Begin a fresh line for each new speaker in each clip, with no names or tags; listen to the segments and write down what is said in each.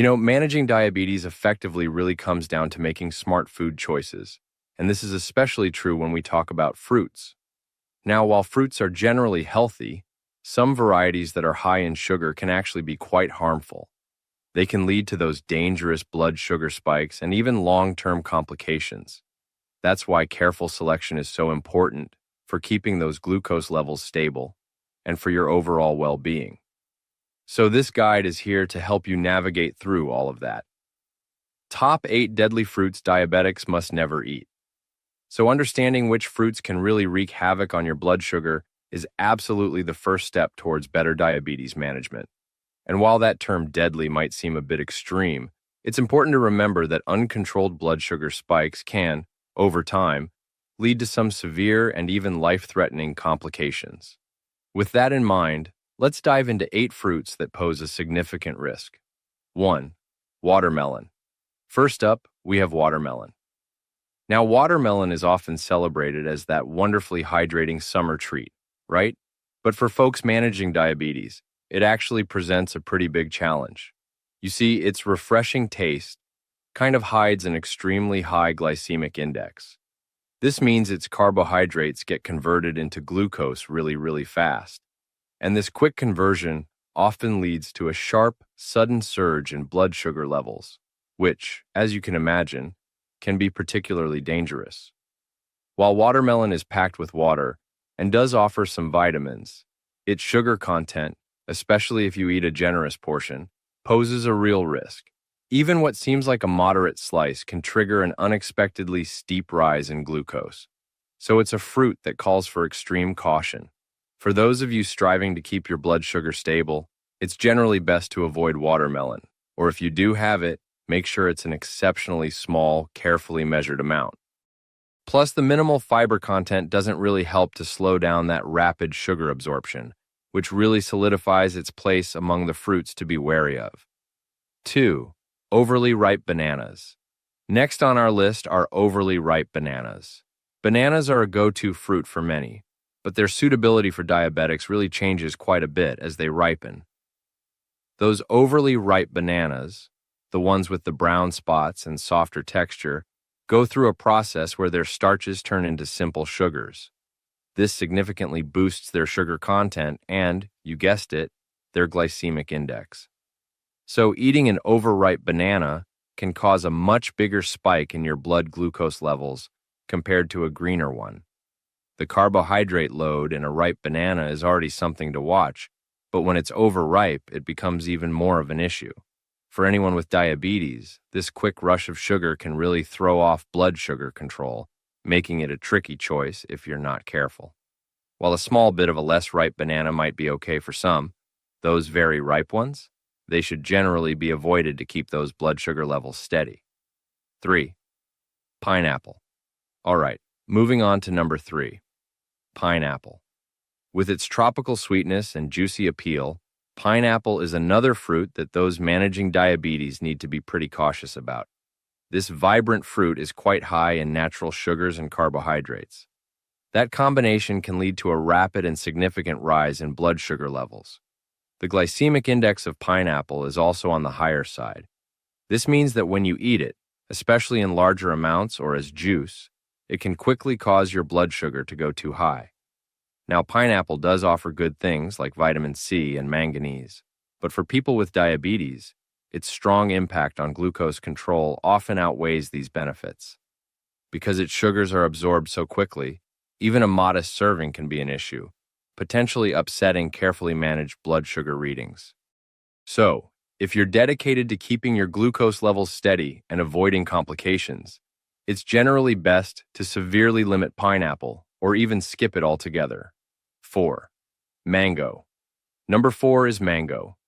Managing diabetes effectively really comes down to making smart food choices, and this is especially true when we talk about fruits. Now, while fruits are generally healthy, some varieties that are high in sugar can actually be quite harmful. They can lead to those dangerous blood sugar spikes and even long-term complications. That's why careful selection is so important for keeping those glucose levels stable and for your overall well-being. So this guide is here to help you navigate through all of that. Top 8 deadly fruits diabetics must never eat. So understanding which fruits can really wreak havoc on your blood sugar is absolutely the first step towards better diabetes management. And while that term deadly might seem a bit extreme, it's important to remember that uncontrolled blood sugar spikes can, over time, lead to some severe and even life-threatening complications. With that in mind, let's dive into 8 fruits that pose a significant risk. 1. Watermelon. First up, we have watermelon. Now, watermelon is often celebrated as that wonderfully hydrating summer treat, right? But for folks managing diabetes, it actually presents a pretty big challenge. You see, its refreshing taste kind of hides an extremely high glycemic index. This means its carbohydrates get converted into glucose really fast. And this quick conversion often leads to a sharp, sudden surge in blood sugar levels, which, as you can imagine, can be particularly dangerous. While watermelon is packed with water and does offer some vitamins, its sugar content, especially if you eat a generous portion, poses a real risk. Even what seems like a moderate slice can trigger an unexpectedly steep rise in glucose. So it's a fruit that calls for extreme caution. For those of you striving to keep your blood sugar stable, it's generally best to avoid watermelon, or if you do have it, make sure it's an exceptionally small, carefully measured amount. Plus, the minimal fiber content doesn't really help to slow down that rapid sugar absorption, which really solidifies its place among the fruits to be wary of. 2. Overly ripe bananas. Next on our list are overly ripe bananas. Bananas are a go-to fruit for many, but their suitability for diabetics really changes quite a bit as they ripen. Those overly ripe bananas, the ones with the brown spots and softer texture, go through a process where their starches turn into simple sugars. This significantly boosts their sugar content and, you guessed it, their glycemic index. So eating an overripe banana can cause a much bigger spike in your blood glucose levels compared to a greener one. The carbohydrate load in a ripe banana is already something to watch, but when it's overripe, it becomes even more of an issue. For anyone with diabetes, this quick rush of sugar can really throw off blood sugar control, making it a tricky choice if you're not careful. While a small bit of a less ripe banana might be okay for some, those very ripe ones, they should generally be avoided to keep those blood sugar levels steady. 3. Pineapple. All right, moving on to number 3. Pineapple. With its tropical sweetness and juicy appeal, pineapple is another fruit that those managing diabetes need to be pretty cautious about. This vibrant fruit is quite high in natural sugars and carbohydrates. That combination can lead to a rapid and significant rise in blood sugar levels. The glycemic index of pineapple is also on the higher side. This means that when you eat it, especially in larger amounts or as juice, it can quickly cause your blood sugar to go too high. Now, pineapple does offer good things like vitamin C and manganese, but for people with diabetes, its strong impact on glucose control often outweighs these benefits. Because its sugars are absorbed so quickly, even a modest serving can be an issue, potentially upsetting carefully managed blood sugar readings. So, if you're dedicated to keeping your glucose levels steady and avoiding complications, it's generally best to severely limit pineapple or even skip it altogether. 4. Mango. Number 4 is mango,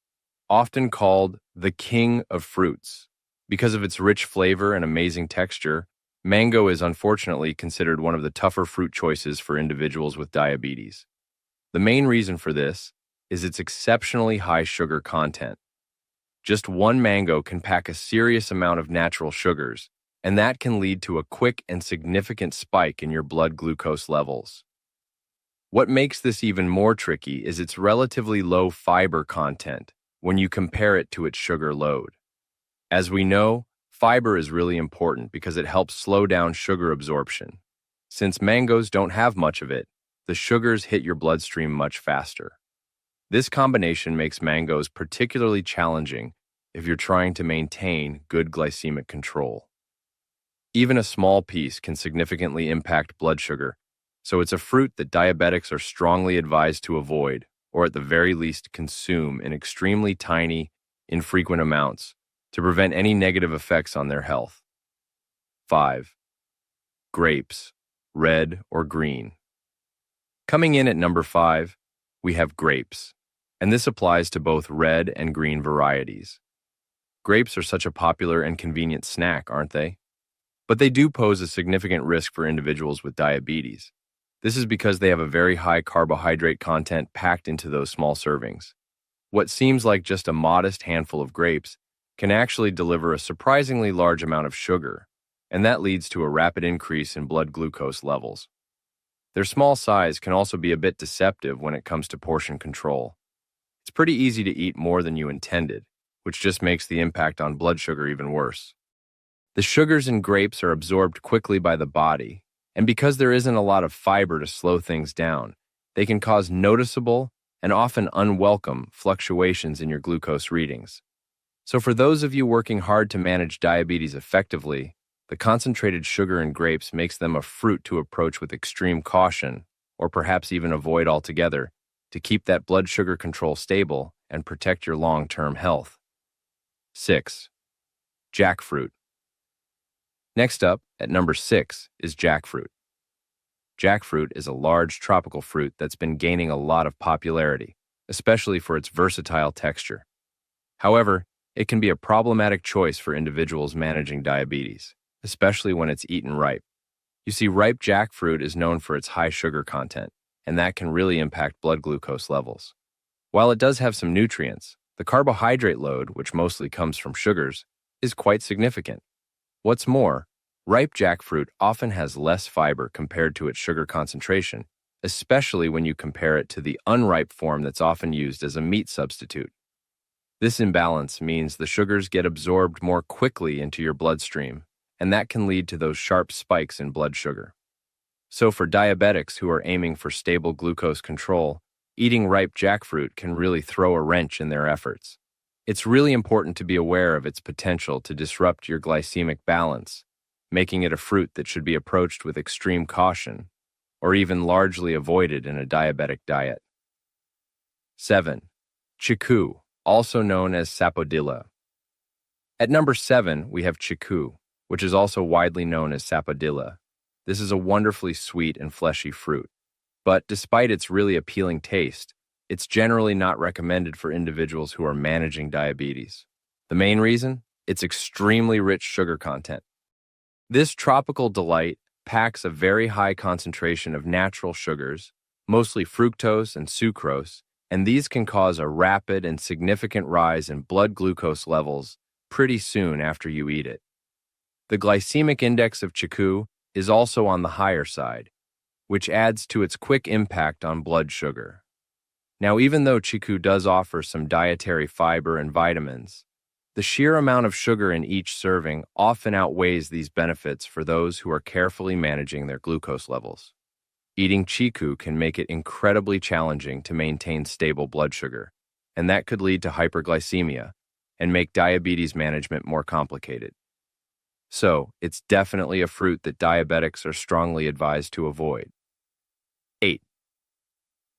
often called the king of fruits. Because of its rich flavor and amazing texture, mango is unfortunately considered one of the tougher fruit choices for individuals with diabetes. The main reason for this is its exceptionally high sugar content. Just one mango can pack a serious amount of natural sugars, and that can lead to a quick and significant spike in your blood glucose levels. What makes this even more tricky is its relatively low fiber content when you compare it to its sugar load. As we know, fiber is really important because it helps slow down sugar absorption. Since mangoes don't have much of it, the sugars hit your bloodstream much faster. This combination makes mangoes particularly challenging if you're trying to maintain good glycemic control. Even a small piece can significantly impact blood sugar, so it's a fruit that diabetics are strongly advised to avoid, or at the very least consume in extremely tiny, infrequent amounts to prevent any negative effects on their health. 5. Grapes, red or green. Coming in at number 5, we have grapes, and this applies to both red and green varieties. Grapes are such a popular and convenient snack, aren't they? But they do pose a significant risk for individuals with diabetes. This is because they have a very high carbohydrate content packed into those small servings. What seems like just a modest handful of grapes can actually deliver a surprisingly large amount of sugar, and that leads to a rapid increase in blood glucose levels. Their small size can also be a bit deceptive when it comes to portion control. It's pretty easy to eat more than you intended, which just makes the impact on blood sugar even worse. The sugars in grapes are absorbed quickly by the body, and because there isn't a lot of fiber to slow things down, they can cause noticeable and often unwelcome fluctuations in your glucose readings. So for those of you working hard to manage diabetes effectively, the concentrated sugar in grapes makes them a fruit to approach with extreme caution, or perhaps even avoid altogether, to keep that blood sugar control stable and protect your long-term health. 6. Jackfruit. Next up, at number 6, is jackfruit. Jackfruit is a large tropical fruit that's been gaining a lot of popularity, especially for its versatile texture. However, it can be a problematic choice for individuals managing diabetes, especially when it's eaten ripe. You see, ripe jackfruit is known for its high sugar content, and that can really impact blood glucose levels. While it does have some nutrients, the carbohydrate load, which mostly comes from sugars, is quite significant. What's more, ripe jackfruit often has less fiber compared to its sugar concentration, especially when you compare it to the unripe form that's often used as a meat substitute. This imbalance means the sugars get absorbed more quickly into your bloodstream, and that can lead to those sharp spikes in blood sugar. So for diabetics who are aiming for stable glucose control, eating ripe jackfruit can really throw a wrench in their efforts. It's really important to be aware of its potential to disrupt your glycemic balance, making it a fruit that should be approached with extreme caution, or even largely avoided in a diabetic diet. 7. Chiku, also known as Sapodilla. At number 7, we have Chiku, which is also widely known as Sapodilla. This is a wonderfully sweet and fleshy fruit, but despite its really appealing taste, it's generally not recommended for individuals who are managing diabetes. The main reason? Its extremely rich sugar content. This tropical delight packs a very high concentration of natural sugars, mostly fructose and sucrose, and these can cause a rapid and significant rise in blood glucose levels pretty soon after you eat it. The glycemic index of Chiku is also on the higher side, which adds to its quick impact on blood sugar. Now, even though Chiku does offer some dietary fiber and vitamins, the sheer amount of sugar in each serving often outweighs these benefits for those who are carefully managing their glucose levels. Eating Chiku can make it incredibly challenging to maintain stable blood sugar, and that could lead to hyperglycemia and make diabetes management more complicated. So, it's definitely a fruit that diabetics are strongly advised to avoid. 8.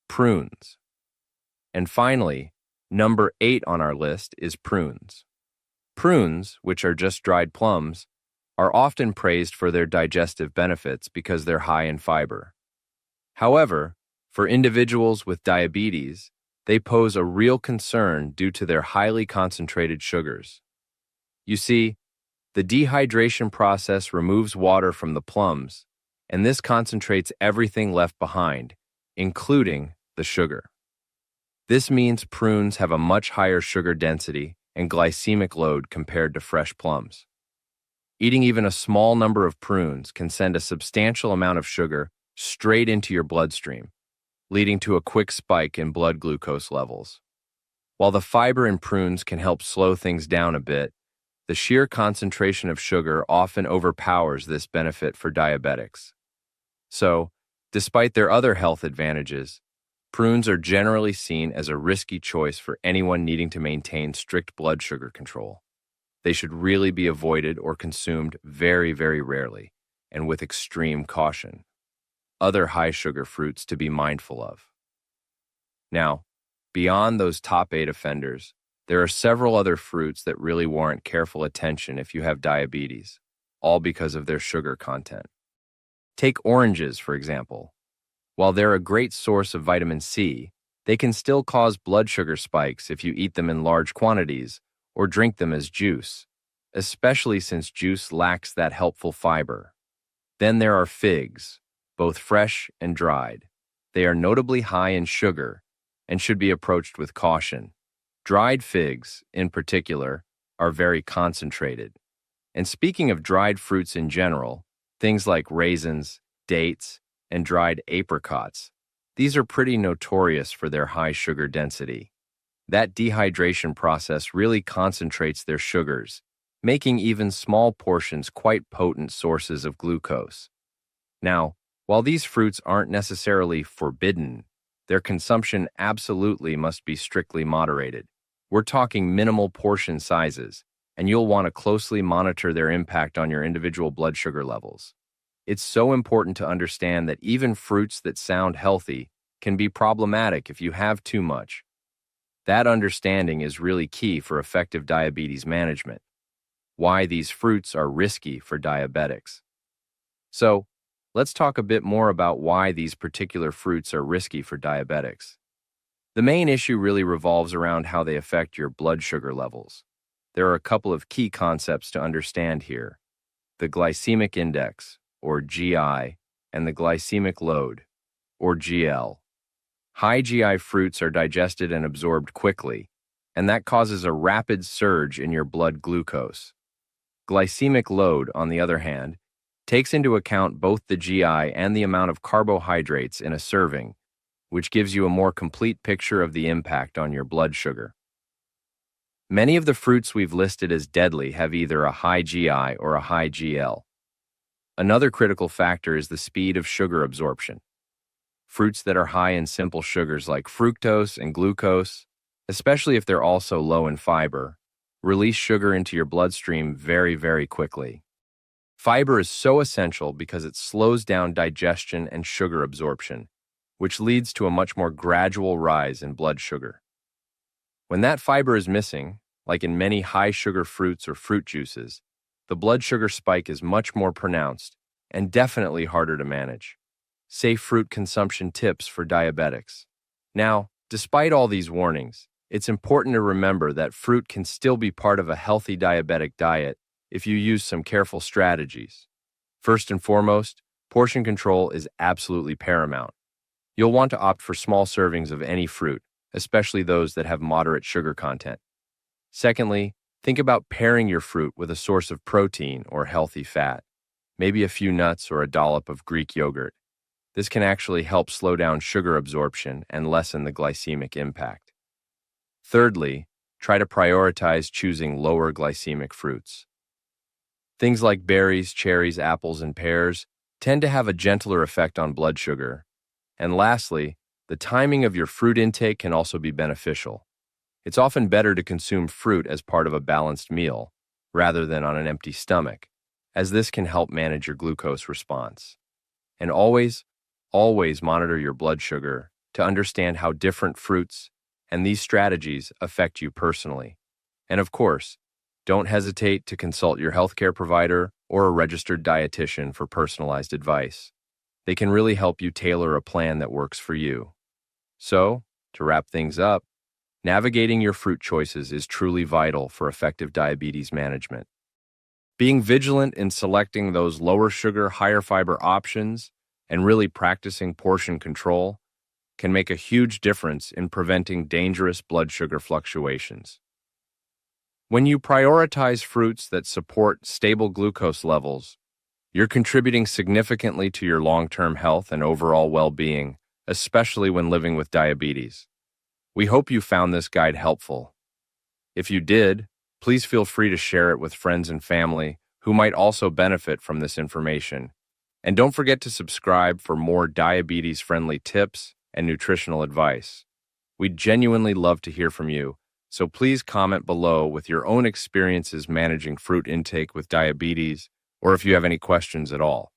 Prunes. And finally, number 8 on our list is prunes. Prunes, which are just dried plums, are often praised for their digestive benefits because they're high in fiber. However, for individuals with diabetes, they pose a real concern due to their highly concentrated sugars. You see, the dehydration process removes water from the plums, and this concentrates everything left behind, including the sugar. This means prunes have a much higher sugar density and glycemic load compared to fresh plums. Eating even a small number of prunes can send a substantial amount of sugar straight into your bloodstream, leading to a quick spike in blood glucose levels. While the fiber in prunes can help slow things down a bit, The sheer concentration of sugar often overpowers this benefit for diabetics. So, despite their other health advantages, prunes are generally seen as a risky choice for anyone needing to maintain strict blood sugar control. They should really be avoided or consumed very, very rarely, and with extreme caution. Other high-sugar fruits to be mindful of. Now, beyond those top 8 offenders, there are several other fruits that really warrant careful attention if you have diabetes, all because of their sugar content. Take oranges, for example. While they're a great source of vitamin C, they can still cause blood sugar spikes if you eat them in large quantities or drink them as juice, especially since juice lacks that helpful fiber. Then there are figs, both fresh and dried. They are notably high in sugar and should be approached with caution. Dried figs, in particular, are very concentrated. And speaking of dried fruits in general, things like raisins, dates, and dried apricots, these are pretty notorious for their high sugar density. That dehydration process really concentrates their sugars, making even small portions quite potent sources of glucose. Now, while these fruits aren't necessarily forbidden, their consumption absolutely must be strictly moderated. We're talking minimal portion sizes, and you'll want to closely monitor their impact on your individual blood sugar levels. It's so important to understand that even fruits that sound healthy can be problematic if you have too much. That understanding is really key for effective diabetes management. Why these fruits are risky for diabetics. So, let's talk a bit more about why these particular fruits are risky for diabetics. The main issue really revolves around how they affect your blood sugar levels. There are a couple of key concepts to understand here: the glycemic index, or GI, and the glycemic load, or GL. High GI fruits are digested and absorbed quickly, and that causes a rapid surge in your blood glucose. Glycemic load, on the other hand, takes into account both the GI and the amount of carbohydrates in a serving, which gives you a more complete picture of the impact on your blood sugar. Many of the fruits we've listed as deadly have either a high GI or a high GL. Another critical factor is the speed of sugar absorption. Fruits that are high in simple sugars like fructose and glucose, especially if they're also low in fiber, release sugar into your bloodstream very, very quickly. Fiber is so essential because it slows down digestion and sugar absorption, which leads to a much more gradual rise in blood sugar. When that fiber is missing, like in many high-sugar fruits or fruit juices, the blood sugar spike is much more pronounced and definitely harder to manage. Safe fruit consumption tips for diabetics. Now, despite all these warnings, it's important to remember that fruit can still be part of a healthy diabetic diet if you use some careful strategies. First and foremost, portion control is absolutely paramount. You'll want to opt for small servings of any fruit, especially those that have moderate sugar content. Secondly, think about pairing your fruit with a source of protein or healthy fat, maybe a few nuts or a dollop of Greek yogurt. This can actually help slow down sugar absorption and lessen the glycemic impact. Thirdly, try to prioritize choosing lower glycemic fruits. Things like berries, cherries, apples, and pears tend to have a gentler effect on blood sugar. And lastly, the timing of your fruit intake can also be beneficial. It's often better to consume fruit as part of a balanced meal, rather than on an empty stomach, as this can help manage your glucose response. And always monitor your blood sugar to understand how different fruits and these strategies affect you personally. And of course, don't hesitate to consult your healthcare provider or a registered dietitian for personalized advice. They can really help you tailor a plan that works for you. So, to wrap things up, navigating your fruit choices is truly vital for effective diabetes management. Being vigilant in selecting those lower sugar, higher fiber options and really practicing portion control can make a huge difference in preventing dangerous blood sugar fluctuations. When you prioritize fruits that support stable glucose levels, you're contributing significantly to your long-term health and overall well-being, especially when living with diabetes. We hope you found this guide helpful. If you did, Please feel free to share it with friends and family who might also benefit from this information. And don't forget to subscribe for more diabetes-friendly tips and nutritional advice. We'd genuinely love to hear from you, so please comment below with your own experiences managing fruit intake with diabetes, or if you have any questions at all.